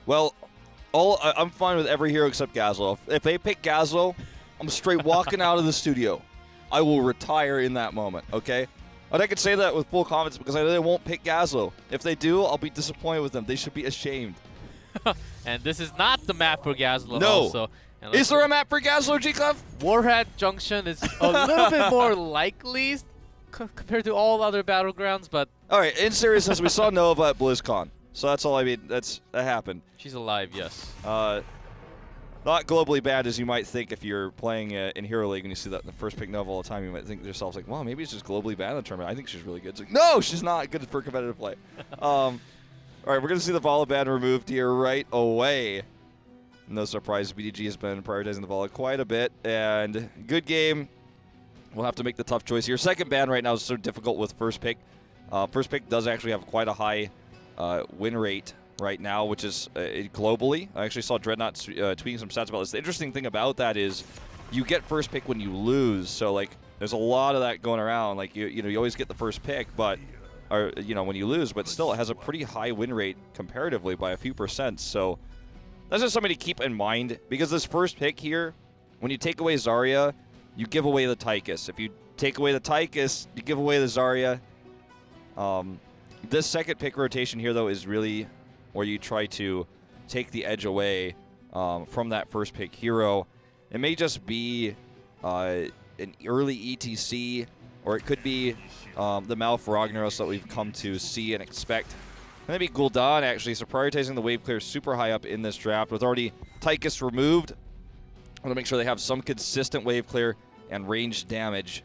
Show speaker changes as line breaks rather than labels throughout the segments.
Well, I'm fine with every hero except Gazlo. If they pick Gazlo, I'm straight walking out of the studio. I will retire in that moment, okay? And I can say that with full confidence because I know they won't pick Gazlo. If they do, I'll be disappointed with them. They should be ashamed.
And this is not the map for Gazlo
No.
also.
Is there a map for Gazlo, G-Clef?
Warhead Junction is a little bit more likely compared to all other battlegrounds, but...
All right, in seriousness, we saw Nova at BlizzCon. So that's all I mean. That happened.
She's alive, yes.
Not globally bad as you might think if you're playing in Hero League and you see that in the first pick Nova all the time. You might think to yourself, like, well, maybe it's just globally bad in the tournament. I think she's really good. It's like, no, she's not good for competitive play. All right, we're going to see the Vala ban removed here right away. No surprise, BDG has been prioritizing the Vala quite a bit. And good game. We'll have to make the tough choice here. Second ban right now is so difficult with first pick. First pick does actually have quite a high win rate right now, which is globally. I actually saw Dreadnought tweeting some stats about this. The interesting thing about that is you get first pick when you lose. So, like, there's a lot of that going around. Like, you know, you always get the first pick, but, or, you know, when you lose, but still it has a pretty high win rate comparatively by a few percent. So that's just something to keep in mind because this first pick here, when you take away Zarya, you give away the Tychus. If you take away the Tychus, you give away the Zarya. This second pick rotation here, though, is really where you try to take the edge away from that first pick hero. It may just be an early ETC, or it could be the Malf Ragnaros that we've come to see and expect. And maybe Gul'dan, actually, so prioritizing the wave clear super high up in this draft. With already Tychus removed, I want to make sure they have some consistent wave clear and ranged damage.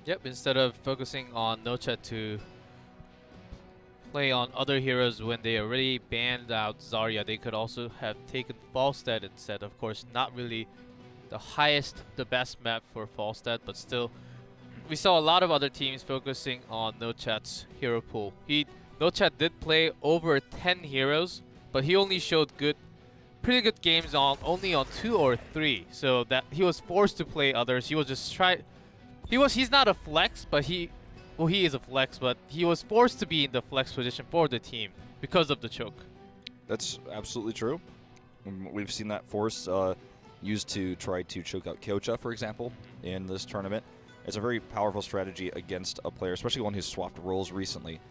Yep, instead of focusing on Nochat to play on other heroes when they already banned out Zarya, they could also have taken Falstad instead. Of course, not really the best map for Falstad, but still, we saw a lot of other teams focusing on Nochat's hero pool. Nochat did play over 10 heroes, but he only showed pretty good games only on 2 or 3. So that he was forced to play others. He was just he's not a flex, but he is a flex, but he was forced to be in the flex position for the team because of the choke.
That's absolutely true. We've seen that force used to try to choke out Kyocha, for example, in this tournament. It's a very powerful strategy against a player, especially one who's swapped roles recently.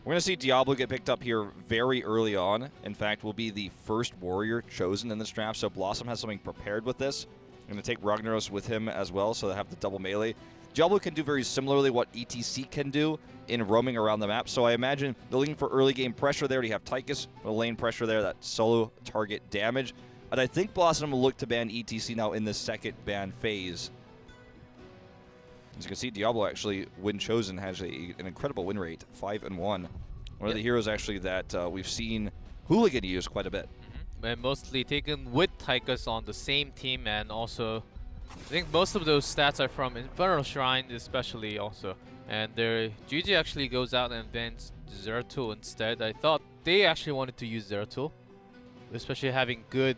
We're going to see Diablo get picked up here very early on. In fact, will be the first warrior chosen in this draft, so BlossoM has something prepared with this. I'm going to take Ragnaros with him as well, so they have the double melee. Diablo can do very similarly what ETC can do in roaming around the map, so I imagine they're looking for early game pressure there. You have Tychus, the lane pressure there, that solo target damage. And I think BlossoM will look to ban ETC now in the second ban phase. As you can see, Diablo actually, when chosen, has an incredible win rate, 5-1. One of the heroes actually that we've seen Hooligan use quite a bit.
And mostly taken with Tychus on the same team, and also I think most of those stats are from Infernal Shrine especially also. And their GG actually goes out and bans Zeratul instead. I thought they actually wanted to use Zeratul, especially having good.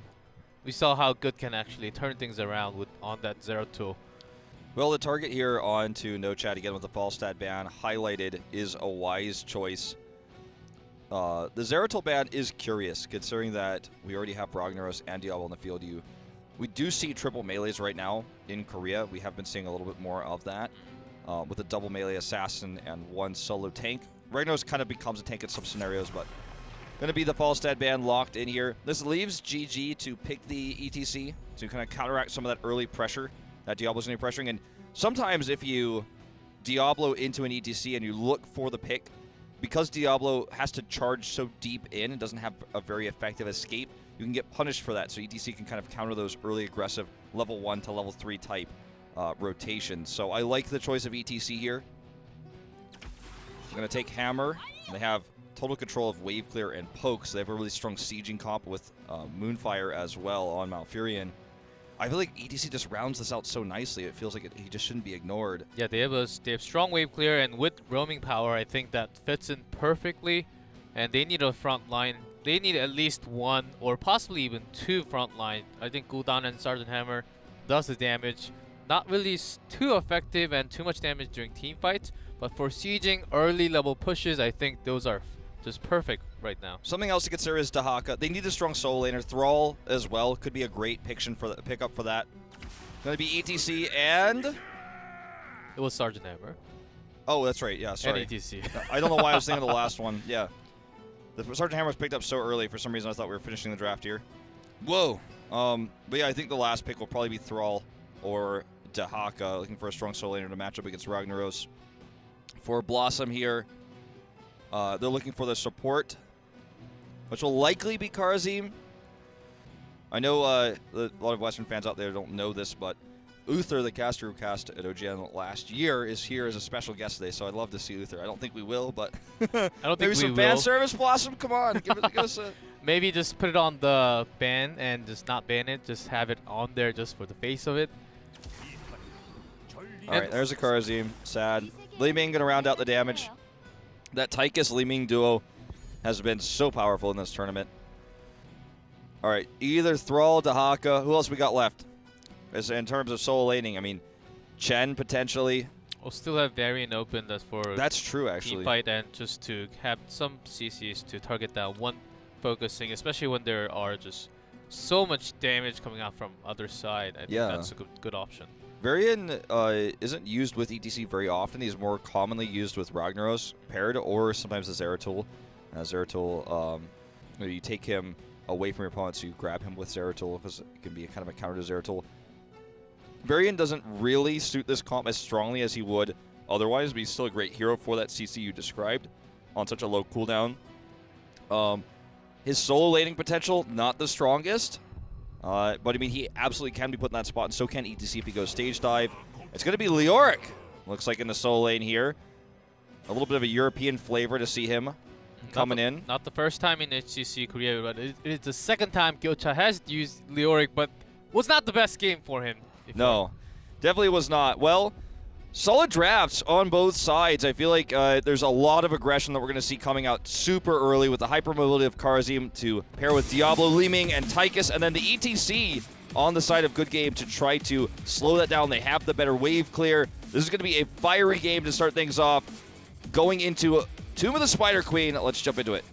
We saw how good can actually turn things around on that Zeratul.
Well, the target here onto Nochat again with the Falstad ban highlighted is a wise choice. The Zeratul ban is curious, considering that we already have Ragnaros and Diablo in the field. We do see triple melees right now in Korea. We have been seeing a little bit more of that with a double melee assassin and one solo tank. Ragnaros kind of becomes a tank in some scenarios, but going to be the Falstad ban locked in here. This leaves GG to pick the ETC to kind of counteract some of that early pressure that Diablo's going to be pressuring. And sometimes if you Diablo into an ETC and you look for the pick, because Diablo has to charge so deep in and doesn't have a very effective escape, you can get punished for that. So ETC can kind of counter those early aggressive level 1 to level 3 type rotations. So I like the choice of ETC here. I'm going to take Hammer. They have total control of wave clear and poke, so they have a really strong sieging comp with Moonfire as well on Malfurion. I feel like ETC just rounds this out so nicely. It feels like he just shouldn't be ignored.
Yeah, they have strong wave clear, and with roaming power, I think that fits in perfectly. And they need a front line. They need at least 1 or possibly even 2 front line. I think Gul'dan and Sergeant Hammer does the damage. Not really too effective and too much damage during team fights, but for sieging early level pushes, I think those are just perfect right now.
Something else to consider is Dahaka. They need a strong solo laner. Thrall as well could be a great pickup for that. Going to be ETC and...
It was Sergeant Hammer.
Oh, that's right. Yeah, sorry.
And ETC.
I don't know why I was thinking of the last one. Yeah. The Sergeant Hammer was picked up so early. For some reason, I thought we were finishing the draft here. Whoa. But yeah, I think the last pick will probably be Thrall or Dahaka, looking for a strong solo laner to match up against Ragnaros. For BlossoM here, they're looking for the support, which will likely be Karazim. I know a lot of Western fans out there don't know this, but Uther, the caster who cast at OGN last year, is here as a special guest today, so I'd love to see Uther. I don't think we will, but
I don't think
maybe
we
some
will.
fan service, BlossoM. Come on, give us a...
Maybe just put it on the ban and just not ban it. Just have it on there just for the face of it.
All right, there's a Karazim. Sad. Li Ming going to round out the damage. That Tychus Li Ming duo has been so powerful in this tournament. All right, either Thrall, Dahaka. Who else we got left? In terms of solo laning, I mean, Chen potentially.
We'll still have Varian open.
That's true, actually.
Team fight and just to have some CCs to target that one focusing, especially when there are just so much damage coming out from other side. I think that's a good option. Varian
isn't used with ETC very often. He's more commonly used with Ragnaros paired, or sometimes the Zeratul. Zeratul, you take him away from your opponents, you grab him with Zeratul because it can be a kind of a counter to Zeratul. Varian doesn't really suit this comp as strongly as he would otherwise, but he's still a great hero for that CC you described on such a low cooldown. His solo laning potential, not the strongest. But, I mean, he absolutely can be put in that spot, and so can ETC if he goes stage dive. It's going to be Leoric, looks like, in the solo lane here. A little bit of a European flavor to see him coming in.
Not the first time in HGC Korea, but it is the second time Gyocha has used Leoric, but was not the best game for him.
No, definitely was not. Well, solid drafts on both sides. I feel like there's a lot of aggression that we're going to see coming out super early with the hypermobility of Karazim to pair with Diablo, Li Ming, and Tychus, and then the ETC on the side of Good Game to try to slow that down. They have the better wave clear. This is going to be a fiery game to start things off. Going into Tomb of the Spider Queen, let's jump into it.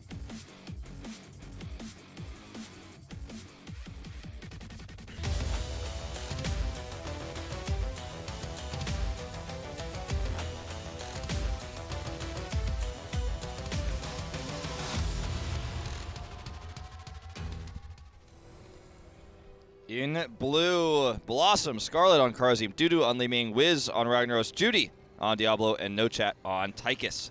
In blue, BlossoM, Scarlet on Karazim, Dudu on Li Ming, Wiz on Ragnaros, Judy on Diablo, and No Chat on Tychus.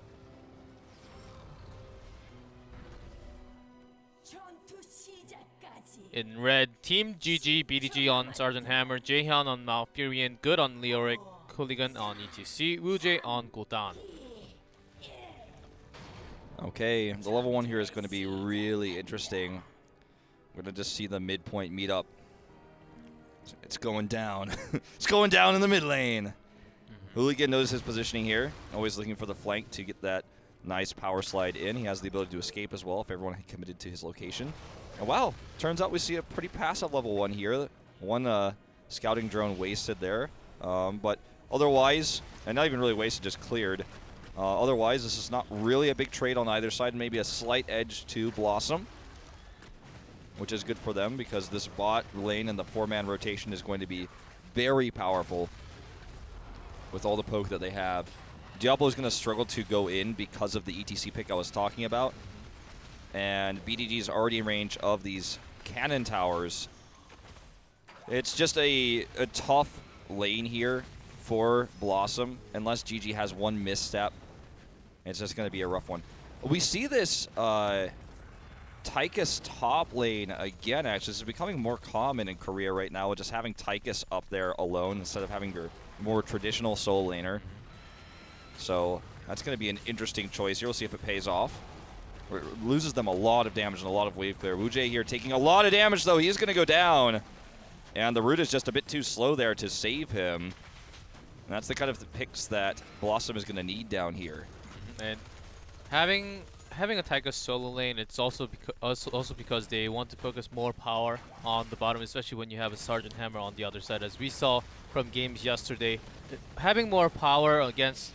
In red, Team GG, BDG on Sergeant Hammer, Jaehyun on Malfurion, Good on Leoric, Hooligan on ETC, Woojae on Gul'dan.
Okay, the level 1 here is going to be really interesting. We're going to just see the midpoint meet up. It's going down. It's going down in the mid lane. Hooligan knows his positioning here. Always looking for the flank to get that nice power slide in. He has the ability to escape as well if everyone had committed to his location. And wow, turns out we see a pretty passive level 1 here. One scouting drone wasted there. But otherwise, and not even really wasted, just cleared. Otherwise, this is not really a big trade on either side. Maybe a slight edge to BlossoM, which is good for them because this bot lane and the 4-man rotation is going to be very powerful with all the poke that they have. Diablo is going to struggle to go in because of the ETC pick I was talking about. And BDG is already in range of these cannon towers. It's just a tough lane here for BlossoM. Unless GG has one misstep, it's just going to be a rough one. We see this Tychus top lane again, actually. This is becoming more common in Korea right now with just having Tychus up there alone instead of having your more traditional solo laner. So that's going to be an interesting choice here. We'll see if it pays off. It loses them a lot of damage and a lot of wave clear. Woojae here taking a lot of damage, though. He is going to go down. And the root is just a bit too slow there to save him. And that's the kind of the picks that BlossoM is going to need down here.
And having a Tychus solo lane, it's also because they want to focus more power on the bottom, especially when you have a Sergeant Hammer on the other side. As we saw from games yesterday, having more power against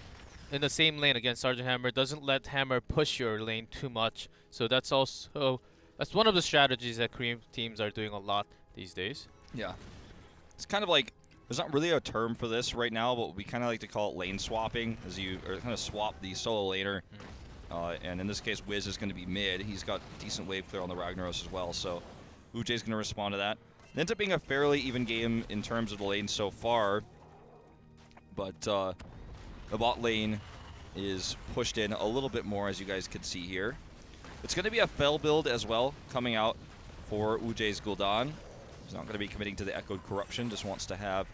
in the same lane against Sergeant Hammer doesn't let Hammer push your lane too much. So that's one of the strategies that Korean teams are doing a lot these days.
Yeah. It's kind of like, there's not really a term for this right now, but we kind of like to call it lane swapping, as you kind of swap the solo laner. And in this case, Wiz is going to be mid. He's got decent wave clear on the Ragnaros as well, so Ujae's going to respond to that. It ends up being a fairly even game in terms of the lane so far, but the bot lane is pushed in a little bit more, as you guys can see here. It's going to be a fell build as well coming out for Ujae's Gul'dan. He's not going to be committing to the Echoed Corruption, just wants to have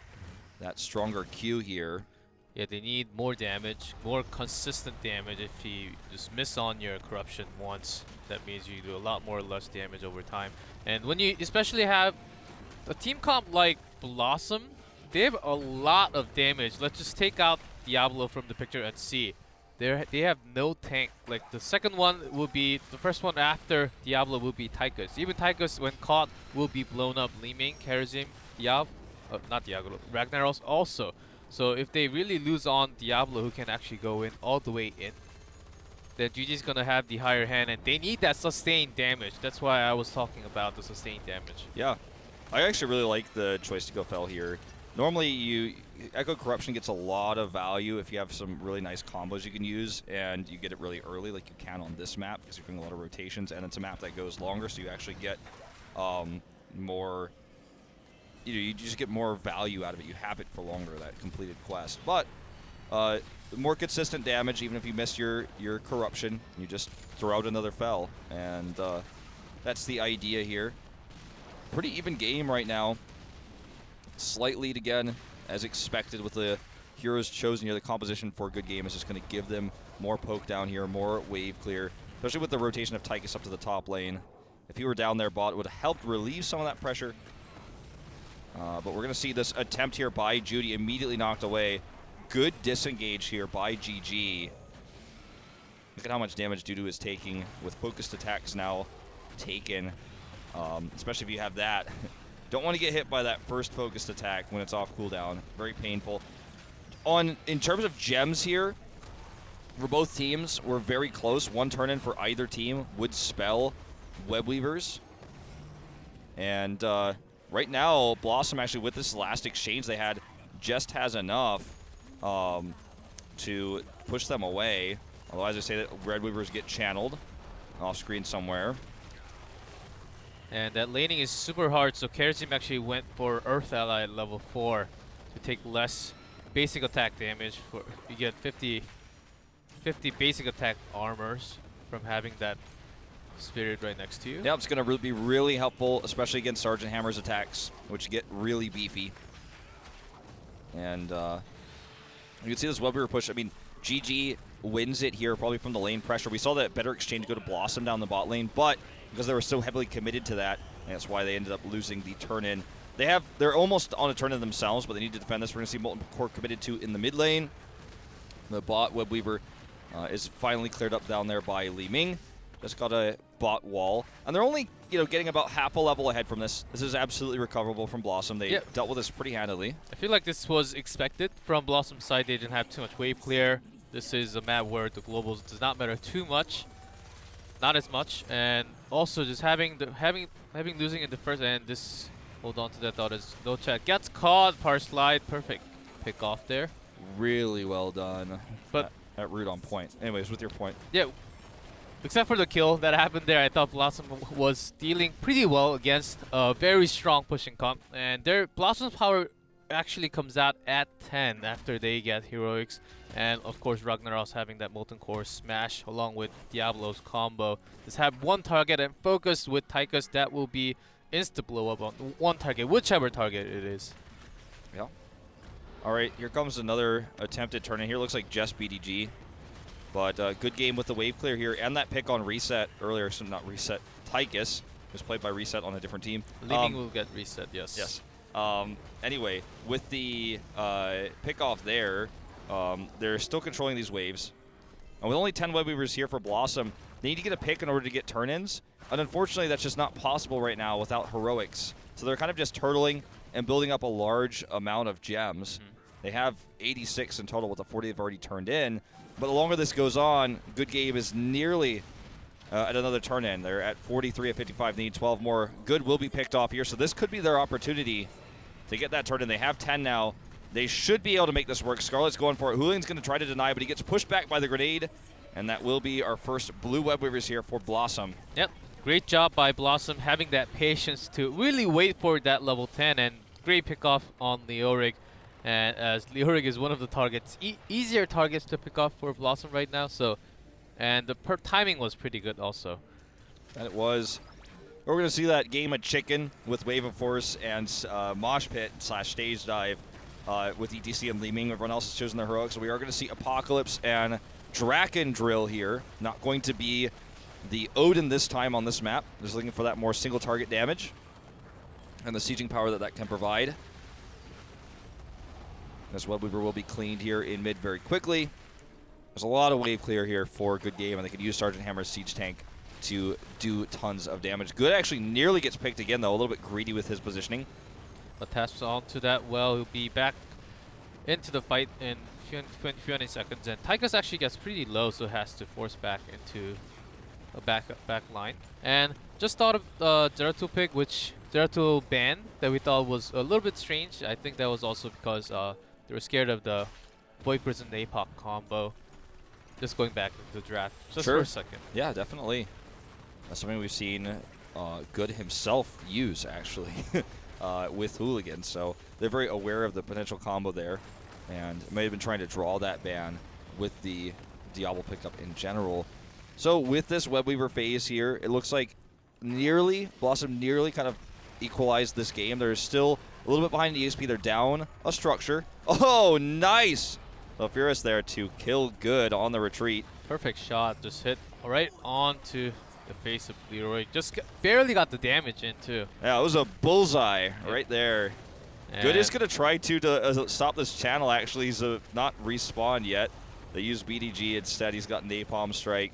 that stronger Q here.
Yeah, they need more damage, more consistent damage. If you just miss on your Corruption once, that means you do a lot more or less damage over time. And when you especially have a team comp like BlossoM, they have a lot of damage. Let's just take out Diablo from the picture and see. They have no tank. Like the second one will be, the first one after Diablo will be Tychus. Even Tychus, when caught, will be blown up. Li Ming, Karazim, not Diablo, Ragnaros also. So if they really lose on Diablo, who can actually go in all the way in, then GG's gonna have the higher hand, and they need that sustained damage. That's why I was talking about the sustained damage.
Yeah, I actually really like the choice to go fell here. Normally, Echo Corruption gets a lot of value if you have some really nice combos you can use, and you get it really early, like you can on this map, because you're doing a lot of rotations, and it's a map that goes longer, so you actually get more. You just get more value out of it. You have it for longer, that completed quest. But more consistent damage, even if you miss your Corruption, you just throw out another fell, and that's the idea here. Pretty even game right now. Slight lead again, as expected with the heroes chosen here. The composition for a good game is just going to give them more poke down here, more wave clear, especially with the rotation of Tychus up to the top lane. If he were down there, bot would have helped relieve some of that pressure. But we're going to see this attempt here by Judy immediately knocked away. Good disengage here by GG. Look at how much damage Dudu is taking with focused attacks now taken, especially if you have that. Don't want to get hit by that first focused attack when it's off cooldown. Very painful. In terms of gems here, for both teams, we're very close. One turn-in for either team would spell Web Weavers. And right now, BlossoM actually, with this last exchange they had, just has enough to push them away. Although, as I say, that Red Weavers get channeled off screen somewhere.
And that laning is super hard, so Karazim actually went for Earth Ally at level 4 to take less basic attack damage. You get 50 basic attack armors from having that Spirit right next to you.
Yeah, it's going to be really helpful, especially against Sergeant Hammer's attacks, which get really beefy. And you can see this Web Weaver push. I mean, GG wins it here probably from the lane pressure. We saw that better exchange go to BlossoM down the bot lane, but because they were so heavily committed to that, and that's why they ended up losing the turn-in. They're almost on a turn-in themselves, but they need to defend this. We're going to see Molten Core committed to in the mid lane. The bot Web Weaver is finally cleared up down there by Li Ming. Just got a bot wall, and they're only getting about half a level ahead from this. This is absolutely recoverable from BlossoM. They dealt with this pretty handily.
I feel like this was expected from BlossoM's side. They didn't have too much wave clear. This is a map where the globals does not matter too much, not as much, and also just having losing in the first end. This hold on to that thought as no chat gets caught. Power slide, perfect pick off there.
Really well done.
But
at root on point. Anyways, with your point.
Yeah. Except for the kill that happened there, I thought BlossoM was dealing pretty well against a very strong pushing comp. And BlossoM's power actually comes out at 10 after they get heroics. And of course, Ragnaros having that Molten Core smash along with Diablo's combo. Just have one target and focus with Tychus. That will be insta blow up on one target, whichever target it is.
Yeah. All right, here comes another attempted turn in here. Looks like just BDG. But good game with the wave clear here, and that pick on Reset earlier, so not Reset, Tychus was played by Reset on a different team.
Li Ming will get Reset, yes.
Yes. Anyway, with the pick off there, they're still controlling these waves. And with only 10 Web Weavers here for BlossoM, they need to get a pick in order to get turn-ins. And unfortunately, that's just not possible right now without heroics. So they're kind of just turtling and building up a large amount of gems. They have 86 in total with the 40 they've already turned in. But the longer this goes on, Good Game is nearly at another turn in. They're at 43 at 55. They need 12 more. Good will be picked off here. So this could be their opportunity to get that turn in. They have 10 now. They should be able to make this work. Scarlet's going for it. Hooligan's going to try to deny, but he gets pushed back by the grenade. And that will be our first blue web weavers here for BlossoM.
Yep. Great job by BlossoM having that patience to really wait for that level 10, and great pick off on Leoric. And as Leoric is one of the targets, easier targets to pick off for BlossoM right now. So, and the timing was pretty good also.
And it was. We're going to see that game of chicken with Wave of Force and Mosh Pit / Stage Dive with ETC and Li Ming. Everyone else has chosen their heroics. So we are going to see Apocalypse and Draken Drill here. Not going to be the Odin this time on this map. Just looking for that more single target damage and the sieging power that can provide. This Web Weaver will be cleaned here in mid very quickly. There's a lot of wave clear here for Good Game, and they could use Sergeant Hammer's Siege Tank to do tons of damage. Good actually nearly gets picked again, though. A little bit greedy with his positioning.
But taps on to that well. He'll be back into the fight in 20 seconds. And Tychus actually gets pretty low, so has to force back into a back line. And just thought of Zeratul pick, which Zeratul ban that we thought was a little bit strange. I think that was also because they were scared of the Vipers and the APOC combo. Just going back into the draft just for a second.
Yeah, definitely. That's something we've seen Good himself use, actually, with Hooligan. So they're very aware of the potential combo there, and may have been trying to draw that ban with the Diablo pickup in general. So with this Web Weaver phase here, it looks like BlossoM nearly kind of equalized this game. They're still a little bit behind the EXP. They're down a structure. Oh, nice! So Furious there to kill Good on the retreat.
Perfect shot. Just hit right onto the face of Leroy. Just barely got the damage in, too.
Yeah, it was a bullseye right there.
And
Good is going to try to stop this channel, actually. He's not respawned yet. They use BDG instead. He's got Napalm Strike.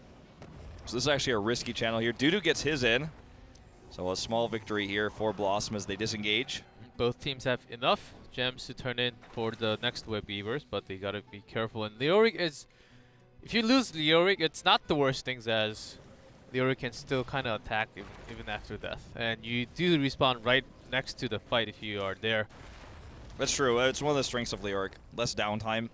So this is actually a risky channel here. Dudu gets his in. So a small victory here for BlossoM as they disengage.
Both teams have enough gems to turn in for the next Web Weavers, but they gotta be careful. And Leoric is, if you lose Leoric, it's not the worst things, as Leoric can still kind of attack even after death. And you do respawn right next to the fight if you are there.
That's true. It's one of the strengths of Leoric. Less downtime.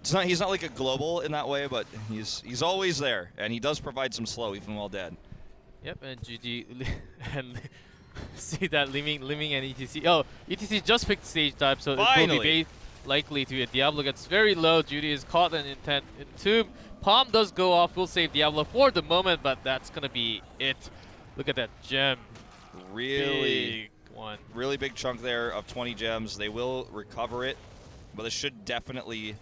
He's not like a global in that way, but he's always there, and he does provide some slow even while dead.
Yep, and GG and see that Li Ming and ETC. Oh, ETC just picked Stage Dive, so
Finally.
it will be very likely to be a Diablo gets very low. Judy is caught in intent in Tomb. Palm does go off. We'll save Diablo for the moment, but that's gonna be it. Look at that gem.
Really
big one.
Really big chunk there of 20 gems. They will recover it, but this should definitely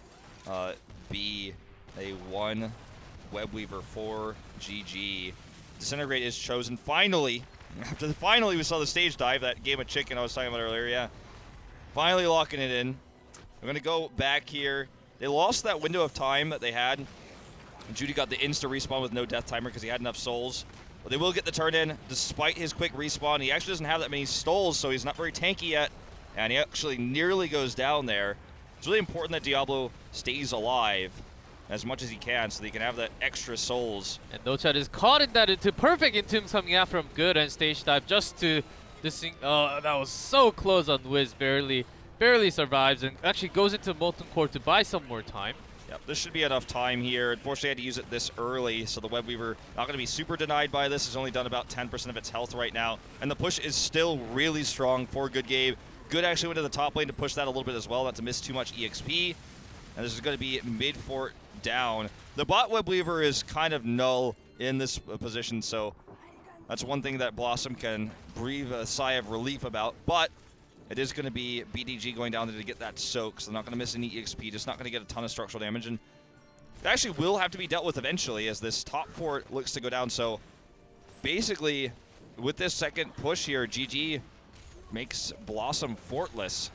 be a 1 Web Weaver for GG. Disintegrate is chosen finally. After finally we saw the stage dive, that game of chicken I was talking about earlier, yeah. Finally locking it in. We're gonna go back here. They lost that window of time that they had. Judy got the insta respawn with no death timer because he had enough souls. But they will get the turn in despite his quick respawn. He actually doesn't have that many souls, so he's not very tanky yet. And he actually nearly goes down there. It's really important that Diablo stays alive as much as he can so they can have that extra souls.
And NoChat is caught in that into perfect Entomb coming out from Good and Stage Dive just to this thing. Oh, that was so close on Wiz. Barely survives and actually goes into Molten Core to buy some more time.
Yep, this should be enough time here. Unfortunately, I had to use it this early, so the Web Weaver not going to be super denied by this. It's only done about 10% of its health right now, and the push is still really strong for Good Game. Good actually went to the top lane to push that a little bit as well, not to miss too much EXP. And this is going to be mid-fort down. The bot Web Weaver is kind of null in this position, so that's one thing that BlossoM can breathe a sigh of relief about. But it is going to be BDG going down there to get that soak, so they're not going to miss any EXP, just not going to get a ton of structural damage. And it actually will have to be dealt with eventually as this top fort looks to go down. So basically, with this second push here, GG makes BlossoM fortless.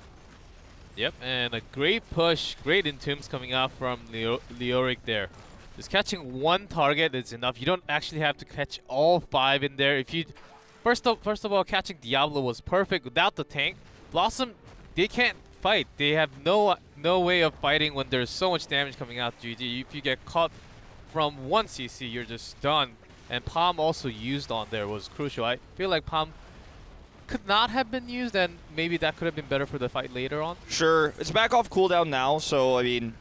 Yep, and a great push, great entombs coming out from Leoric there. Just catching one target is enough. You don't actually have to catch all 5 in there. If you first of all, catching Diablo was perfect without the tank. BlossoM, they can't fight. They have no way of fighting when there's so much damage coming out. GG. If you get caught from 1 CC, you're just done. And Palm also used on there was crucial. I feel like Palm could not have been used, and maybe that could have been better for the fight later on.
Sure, it's back off cooldown now, so I mean,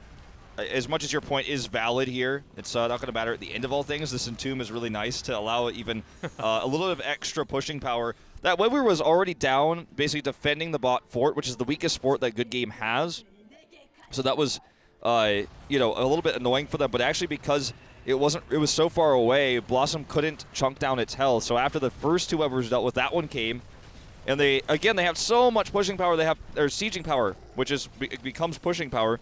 as much as your point is valid here, it's not going to matter at the end of all things. This Entomb is really nice to allow even a little bit of extra pushing power. That Webweaver was already down, basically defending the bot fort, which is the weakest fort that Good Game has. So that was, you know, a little bit annoying for them, but actually because it was so far away, BlossoM couldn't chunk down its health. So after the first 2 Webweavers dealt with, that one came. And they have so much pushing power. They have their sieging power, which becomes pushing power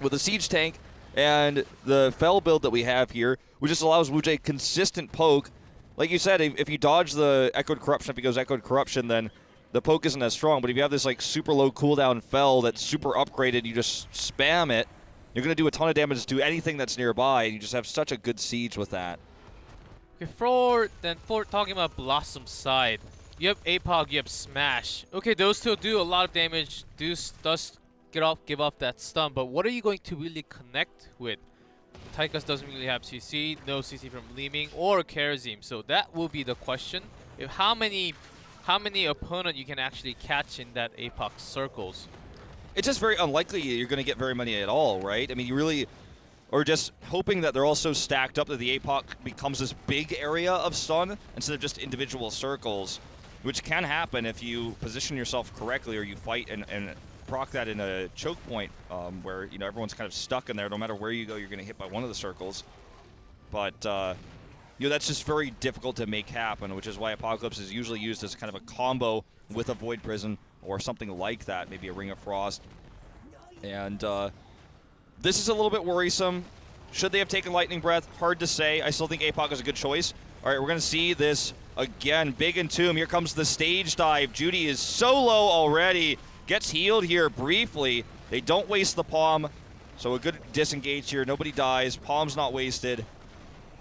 with the siege tank and the fell build that we have here, which just allows Wujae consistent poke. Like you said, if you dodge the Echoed Corruption, if he goes Echoed Corruption, then the poke isn't as strong. But if you have this like super low cooldown fell that's super upgraded, you just spam it. You're going to do a ton of damage to anything that's nearby, and you just have such a good siege with that.
Okay, for talking about BlossoM's side, you have APOG, you have Smash. Okay, those two do a lot of damage, does give off that stun, but what are you going to really connect with? Tychus doesn't really have CC, no CC from Leeming or Karazim, so that will be the question. How many opponent you can actually catch in that APOC circles?
It's just very unlikely you're going to get very many at all, right? I mean, you really are just hoping that they're all so stacked up that the APOC becomes this big area of stun instead of just individual circles, which can happen if you position yourself correctly or you fight and proc that in a choke point where, you know, everyone's kind of stuck in there. No matter where you go, you're going to hit by one of the circles. But, you know, that's just very difficult to make happen, which is why Apocalypse is usually used as kind of a combo with a Void Prison or something like that, maybe a Ring of Frost. And this is a little bit worrisome. Should they have taken Lightning Breath? Hard to say. I still think APOC is a good choice. All right, we're going to see this again. Big Entomb. Here comes the stage dive. Judy is so low already. Gets healed here briefly. They don't waste the Palm. So a good disengage here. Nobody dies. Palm's not wasted.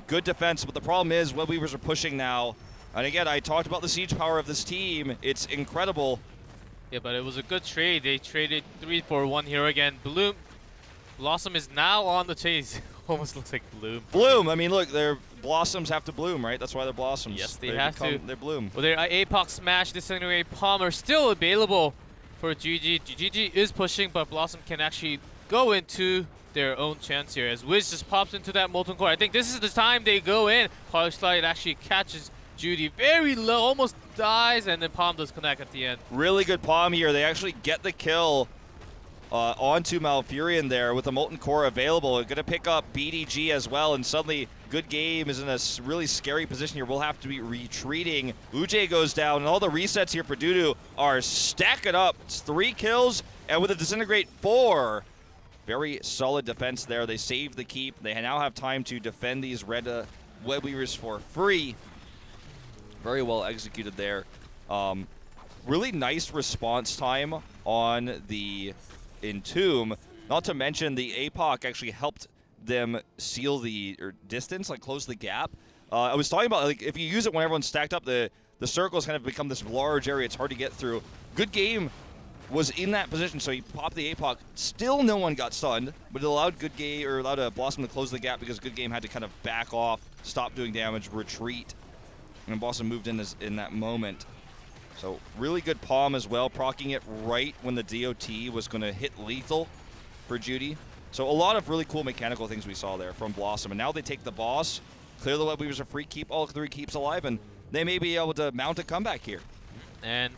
Good defense, but the problem is Webweavers are pushing now. And again, I talked about the siege power of this team. It's incredible.
Yeah, but it was a good trade. They traded 3 for 1 here again. BlossoM is now on the chase. Almost looks like Bloom.
Bloom. I mean, look, their blossoms have to bloom, right? That's why they're blossoms.
Yes, they have to.
They bloom.
Well, their APOC Smash, Disintegrate, Palm are still available for GG. GG is pushing, but BlossoM can actually go into their own chance here as Wiz just pops into that Molten Core. I think this is the time they go in. Polish Slide actually catches Judy very low, almost dies, and then Palm does connect at the end.
Really good Palm here. They actually get the kill onto Malfurion there with the Molten Core available. Going to pick up BDG as well, and suddenly Good Game is in a really scary position here. We'll have to be retreating. Ujay goes down, and all the resets here for Dudu are stacking up. It's 3 kills, and with a Disintegrate 4. Very solid defense there. They save the keep. They now have time to defend these red Webweavers for free. Very well executed there. Really nice response time on the Entomb. Not to mention the APOC actually helped them seal the distance, like close the gap. I was talking about, like, if you use it when everyone's stacked up, the circles kind of become this large area. It's hard to get through. Good Game was in that position, so he popped the APOC. Still no one got stunned, but it allowed BlossoM to close the gap because Good Game had to kind of back off, stop doing damage, retreat, and BlossoM moved in that moment. So really good Palm as well, proccing it right when the DOT was going to hit lethal for Judy. So a lot of really cool mechanical things we saw there from BlossoM. And now they take the boss, clear the Webweavers are free, keep all 3 keeps alive, and they may be able to mount a comeback here.
And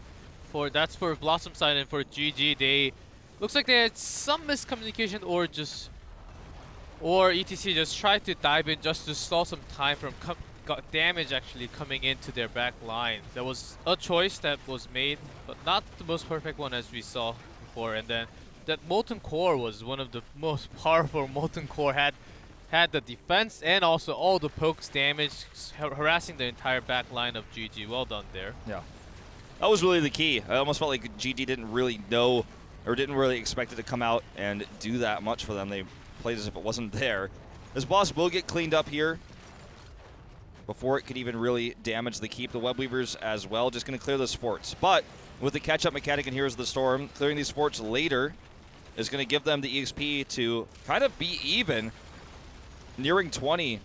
that's for BlossoM side, and for GG, looks like they had some miscommunication or ETC just tried to dive in just to stall some time from damage actually coming into their back line. There was a choice that was made, but not the most perfect one as we saw before. And then that Molten Core was one of the most powerful. Molten Core had the defense and also all the pokes damage, harassing the entire back line of GG. Well done there.
Yeah. That was really the key. I almost felt like GG didn't really know or didn't really expect it to come out and do that much for them. They played as if it wasn't there. This boss will get cleaned up here before it could even really damage the keep. The Webweavers as well, just going to clear those forts. But with the catch-up mechanic in Heroes of the Storm. Clearing these forts later is going to give them the EXP to kind of be even, nearing 20.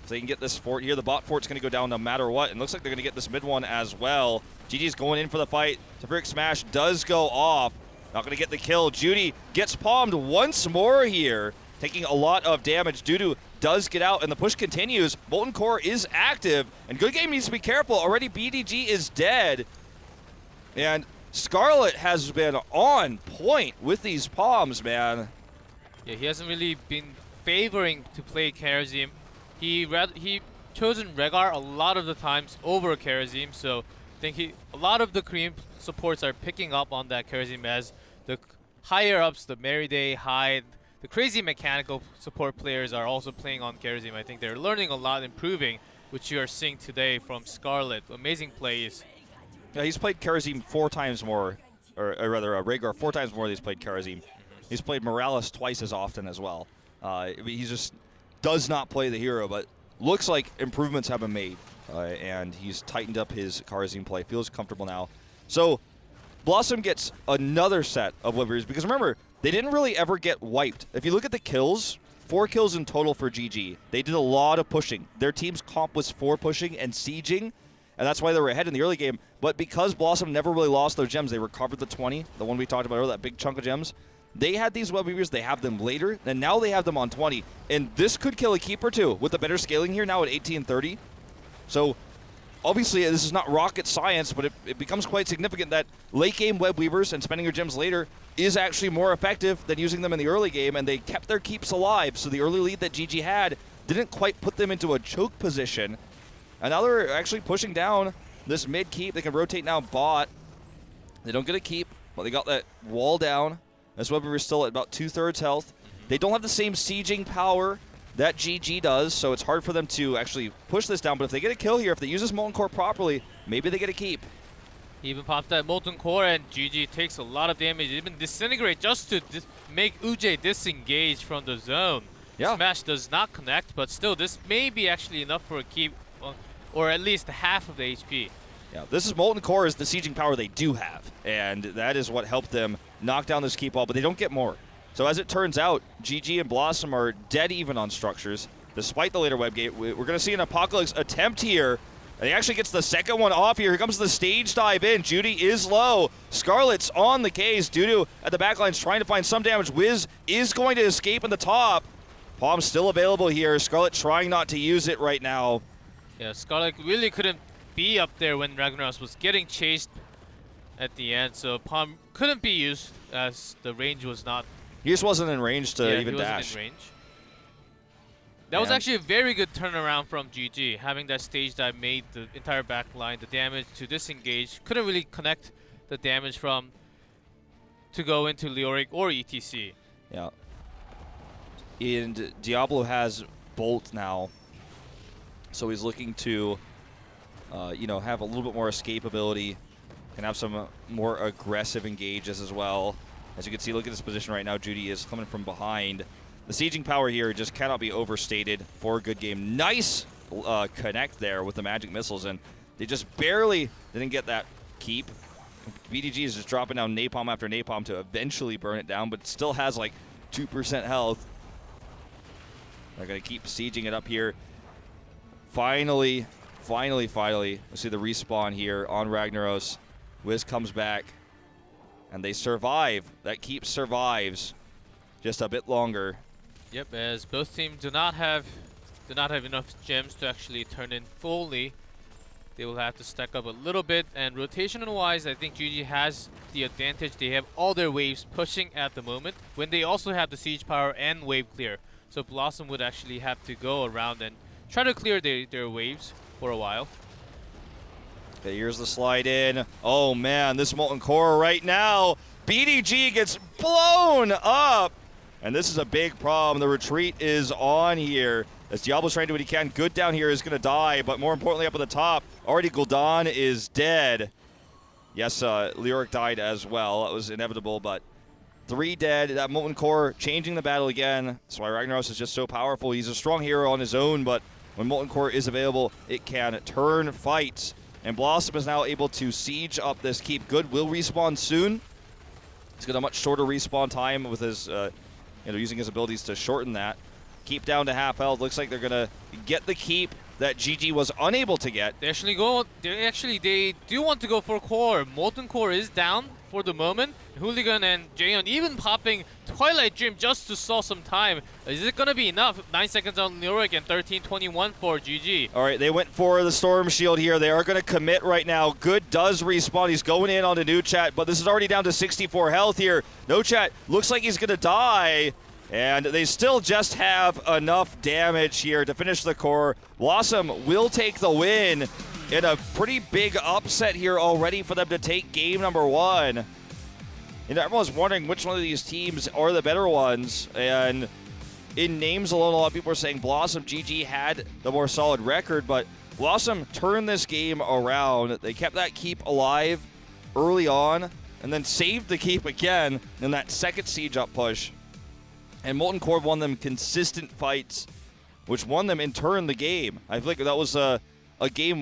If they can get this fort here, the bot fort's going to go down no matter what. And looks like they're going to get this mid one as well. GG's going in for the fight. Teferic Smash does go off. Not going to get the kill. Judy gets palmed once more here, taking a lot of damage. Dudu does get out, and the push continues. Molten Core is active, and Good Game needs to be careful. Already BDG is dead. And Scarlet has been on point with these palms, man.
Yeah, he hasn't really been favoring to play Karazim. He chosen Rehgar a lot of the times over Karazim, so I think a lot of the Korean supports are picking up on that Karazim as the higher ups, the Meriday, Hyde, the crazy mechanical support players are also playing on Karazim. I think they're learning a lot, improving, which you are seeing today from Scarlet. Amazing plays.
Yeah, he's played Karazim 4 times more, or rather Rehgar 4 times more than he's played Karazim. He's played Morales twice as often as well. He just does not play the hero, but looks like improvements have been made, and he's tightened up his Karazim play. Feels comfortable now. So BlossoM gets another set of Webweavers, because remember, they didn't really ever get wiped. If you look at the kills, 4 kills in total for GG. They did a lot of pushing. Their team's comp was 4 pushing and sieging, and that's why they were ahead in the early game. But because BlossoM never really lost those gems, they recovered the 20, the one we talked about earlier, that big chunk of gems. They had these Webweavers, they have them later, and now they have them on 20. And this could kill a keeper too, with the better scaling here now at 1830. So obviously this is not rocket science, but it becomes quite significant that late game Webweavers and spending your gems later is actually more effective than using them in the early game, and they kept their keeps alive. So the early lead that GG had didn't quite put them into a choke position. And now they're actually pushing down this mid keep. They can rotate now bot. They don't get a keep, but they got that wall down. This Webweaver is still at about 2/3 health. They don't have the same sieging power that GG does, so it's hard for them to actually push this down. But if they get a kill here, if they use this Molten Core properly, maybe they get a keep.
He even popped that Molten Core, and GG takes a lot of damage. Even Disintegrate just to make Uj disengage from the zone.
Yeah.
Smash does not connect, but still, this may be actually enough for a keep, or at least half of the HP.
Yeah, this is Molten Core is the sieging power they do have, and that is what helped them knock down this keep wall, but they don't get more. So as it turns out, GG and BlossoM are dead even on structures, despite the later web gate. We're going to see an Apocalypse attempt here, and he actually gets the second one off here. Here comes the stage dive in. Judy is low. Scarlet's on the case. Dudu at the back line's trying to find some damage. Wiz is going to escape in the top. Palm's still available here. Scarlet trying not to use it right now.
Yeah, Scarlet really couldn't be up there when Ragnaros was getting chased at the end, so Palm couldn't be used as the range was not.
He just wasn't in range to even
he wasn't
dash.
in range. That was actually a very good turnaround from GG. Having that stage dive made the entire back line, the damage to disengage. Couldn't really connect the damage from to go into Leoric or ETC.
Yeah. And Diablo has Bolt now, so he's looking to have a little bit more escapability, can have some more aggressive engages as well. As you can see, look at this position right now. Judy is coming from behind. The sieging power here just cannot be overstated for a good game. Nice connect there with the magic missiles, and they just barely didn't get that keep. BDG is just dropping down napalm after napalm to eventually burn it down, but it still has like 2% health. They're going to keep sieging it up here. Finally, we see the respawn here on Ragnaros. Wiz comes back, and they survive. That keep survives just a bit longer.
Yep, as both teams do not have enough gems to actually turn in fully. They will have to stack up a little bit, and rotational-wise, I think GG has the advantage. They have all their waves pushing at the moment, when they also have the siege power and wave clear. So BlossoM would actually have to go around and try to clear their waves for a while.
Okay, here's the slide in. Oh man, this Molten Core right now. BDG gets blown up. And this is a big problem. The retreat is on here. As Diablo's trying to do what he can. Good down here is going to die, but more importantly up at the top, already Gul'dan is dead. Yes, Leoric died as well. That was inevitable, but 3 dead. That Molten Core changing the battle again. That's why Ragnaros is just so powerful. He's a strong hero on his own, but when Molten Core is available, it can turn fights. And BlossoM is now able to siege up this keep. Good will respawn soon. He's got a much shorter respawn time with his, using his abilities to shorten that. Keep down to half health. Looks like they're gonna get the keep that GG was unable to get.
They actually go. They do want to go for core. Molten Core is down for the moment. Hooligan and Jaeon even popping Twilight Dream just to stall some time. Is it gonna be enough? 9 seconds on Leoric and 13:21 for GG.
All right, they went for the Storm Shield here. They are going to commit right now. Good does respawn. He's going in on the new chat, but this is already down to 64 health here. No chat looks like he's going to die. And they still just have enough damage here to finish the core. BlossoM will take the win in a pretty big upset here already for them to take game number 1. And everyone's wondering which one of these teams are the better ones. And in names alone, a lot of people are saying BlossoM GG had the more solid record, but BlossoM turned this game around. They kept that keep alive early on and then saved the keep again in that second siege up push. And Molten Core won them consistent fights, which won them in turn the game. I feel like that was a game